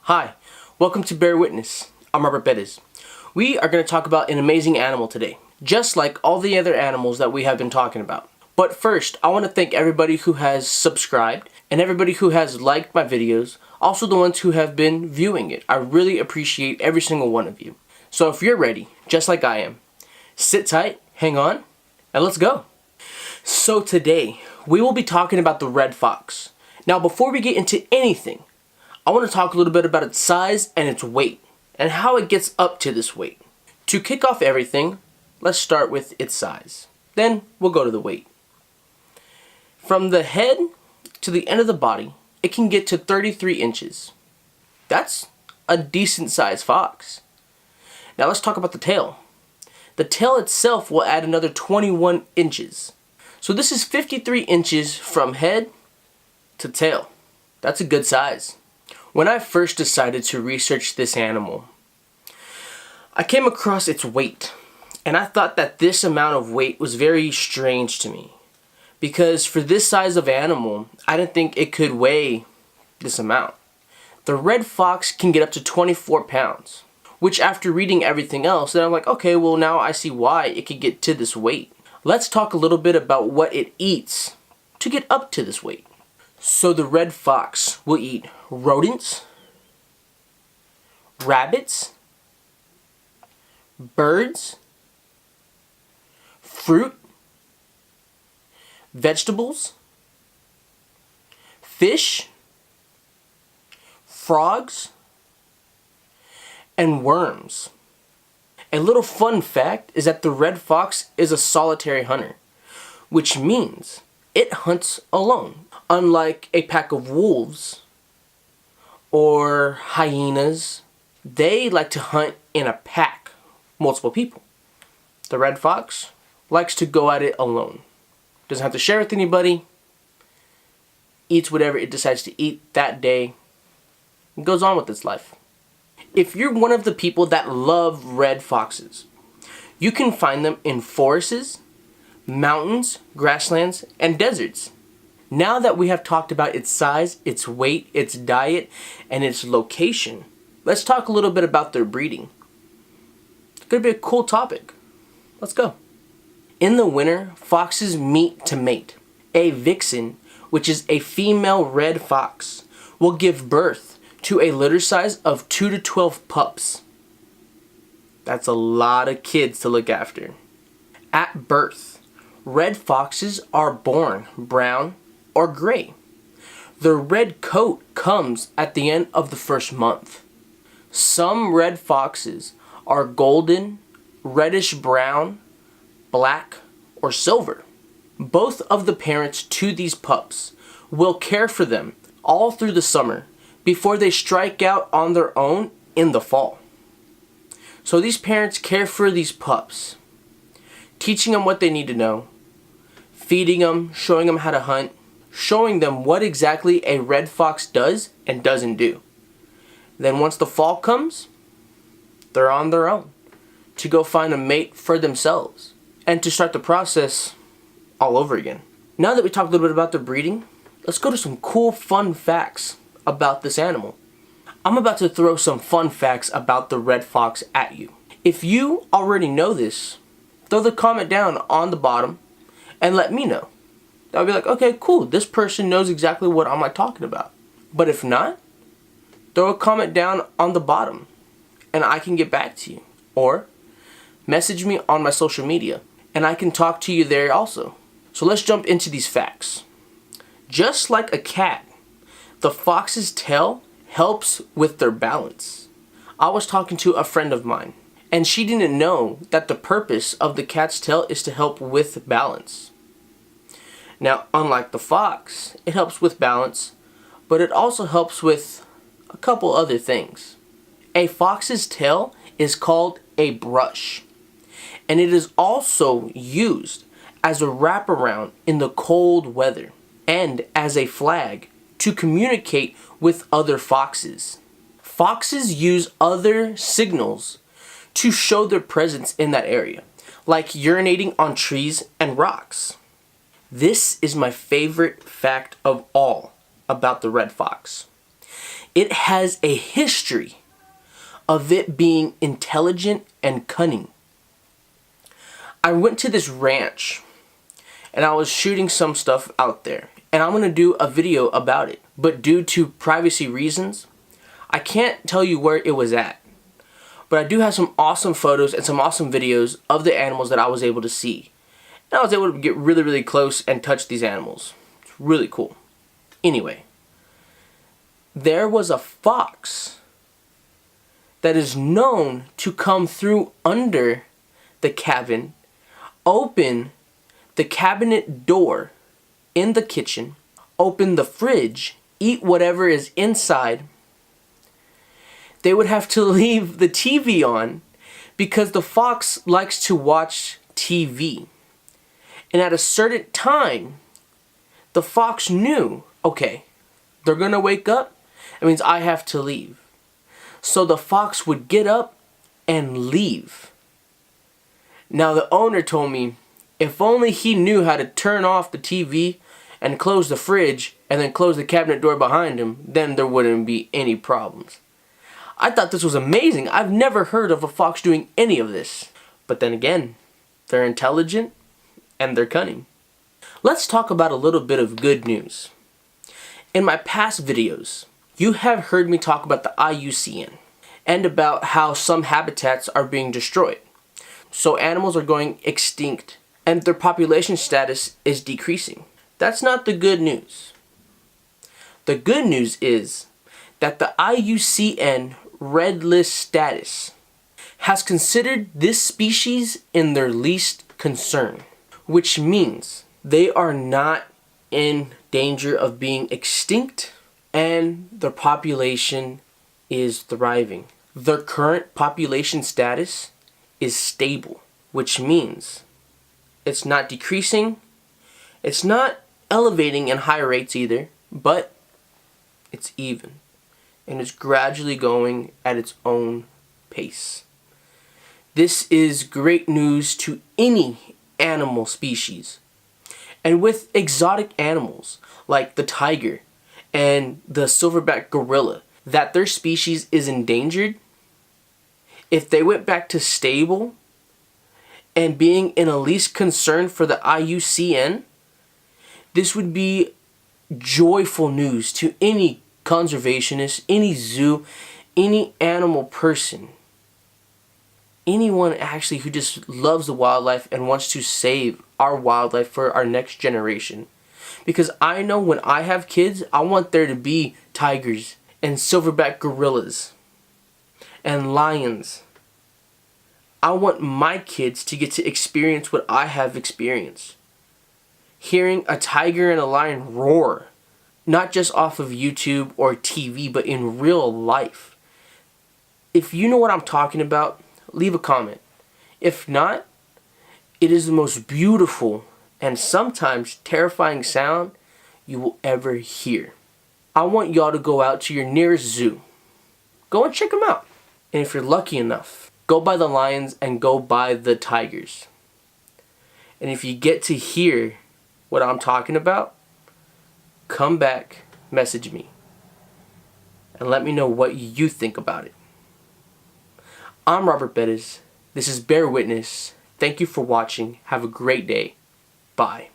Hi, welcome to Bear Witness. I'm Robert Bettis. We are going to talk about an amazing animal today, just like all the other animals that we have been talking about. But first, I want to thank everybody who has subscribed and everybody who has liked my videos, also the ones who have been viewing it. I really appreciate every single one of you. So if you're ready, just like I am, sit tight, hang on, and let's go. So today, we will be talking about the red fox. Now before we get into anything, I want to talk a little bit about its size and its weight, and how it gets up to this weight. To kick off everything, let's start with its size. Then we'll go to the weight. From the head to the end of the body, it can get to 33 inches. That's a decent sized fox. Now let's talk about the tail. The tail itself will add another 21 inches. So this is 53 inches from head to tail. That's a good size. When I first decided to research this animal, I came across its weight, and I thought that this amount of weight was very strange to me, because for this size of animal, I didn't think it could weigh this amount. The red fox can get up to 24 pounds, which after reading everything else, then I'm like, okay, well now I see why it could get to this weight. Let's talk a little bit about what it eats to get up to this weight. So the red fox will eat rodents, rabbits, birds, fruit, vegetables, fish, frogs, and worms. A little fun fact is that the red fox is a solitary hunter, which means it hunts alone. Unlike a pack of wolves or hyenas, they like to hunt in a pack, multiple people. The red fox likes to go at it alone. Doesn't have to share with anybody, eats whatever it decides to eat that day, and goes on with its life. If you're one of the people that love red foxes, you can find them in forests, mountains, grasslands, and deserts. Now that we have talked about its size, its weight, its diet, and its location, let's talk a little bit about their breeding. It's going to be a cool topic. Let's go. In the winter, foxes meet to mate. A vixen, which is a female red fox, will give birth to a litter size of 2 to 12 pups. That's a lot of kids to look after. At birth, red foxes are born brown or gray. The red coat comes at the end of the first month. Some red foxes are golden, reddish brown, black, or silver. Both of the parents to these pups will care for them all through the summer before they strike out on their own in the fall. So these parents care for these pups, teaching them what they need to know, feeding them, showing them how to hunt, showing them what exactly a red fox does and doesn't do. Then once the fall comes, they're on their own to go find a mate for themselves and to start the process all over again. Now that we talked a little bit about the breeding, let's go to some cool fun facts about this animal. I'm about to throw some fun facts about the red fox at you. If you already know this, throw the comment down on the bottom and let me know. I'll be like, okay, cool, this person knows exactly what I'm talking about. But if not, throw a comment down on the bottom and I can get back to you. Or message me on my social media and I can talk to you there also. So let's jump into these facts. Just like a cat, the fox's tail helps with their balance. I was talking to a friend of mine and she didn't know that the purpose of the cat's tail is to help with balance. Now, unlike the fox, it helps with balance, but it also helps with a couple other things. A fox's tail is called a brush, and it is also used as a wraparound in the cold weather and as a flag to communicate with other foxes. Foxes use other signals to show their presence in that area, like urinating on trees and rocks. This is my favorite fact of all about the red fox. It has a history of it being intelligent and cunning. I went to this ranch and I was shooting some stuff out there, and I'm going to do a video about it. But due to privacy reasons, I can't tell you where it was at. But I do have some awesome photos and some awesome videos of the animals that I was able to see. And I was able to get really, really close and touch these animals. It's really cool. Anyway, there was a fox that is known to come through under the cabin, open the cabinet door in the kitchen, open the fridge, eat whatever is inside. They would have to leave the TV on because the fox likes to watch TV. And at a certain time, the fox knew, okay, they're going to wake up. It means I have to leave. So the fox would get up and leave. Now the owner told me if only he knew how to turn off the TV and close the fridge and then close the cabinet door behind him, then there wouldn't be any problems. I thought this was amazing. I've never heard of a fox doing any of this. But then again, they're intelligent and they're cunning. Let's talk about a little bit of good news. In my past videos, you have heard me talk about the IUCN and about how some habitats are being destroyed. So animals are going extinct and their population status is decreasing. That's not the good news. The good news is that the IUCN Red List status has considered this species in their least concern, which means they are not in danger of being extinct and their population is thriving. Their current population status is stable, which means it's not decreasing, it's not elevating in high rates either, but it's even. And it's gradually going at its own pace. This is great news to any animal species. And with exotic animals like the tiger and the silverback gorilla, that their species is endangered, if they went back to stable and being in a least concern for the IUCN, this would be joyful news to any conservationist, any zoo, any animal person, anyone actually who just loves the wildlife and wants to save our wildlife for our next generation. Because I know when I have kids, I want there to be tigers and silverback gorillas and lions. I want my kids to get to experience what I have experienced. Hearing a tiger and a lion roar, not just off of YouTube or TV, but in real life. If you know what I'm talking about, leave a comment. If not, it is the most beautiful and sometimes terrifying sound you will ever hear. I want y'all to go out to your nearest zoo. Go and check them out. And if you're lucky enough, go by the lions and go by the tigers. And if you get to hear what I'm talking about, come back, message me, and let me know what you think about it. I'm Robert Bettis. This is Bear Witness. Thank you for watching. Have a great day. Bye.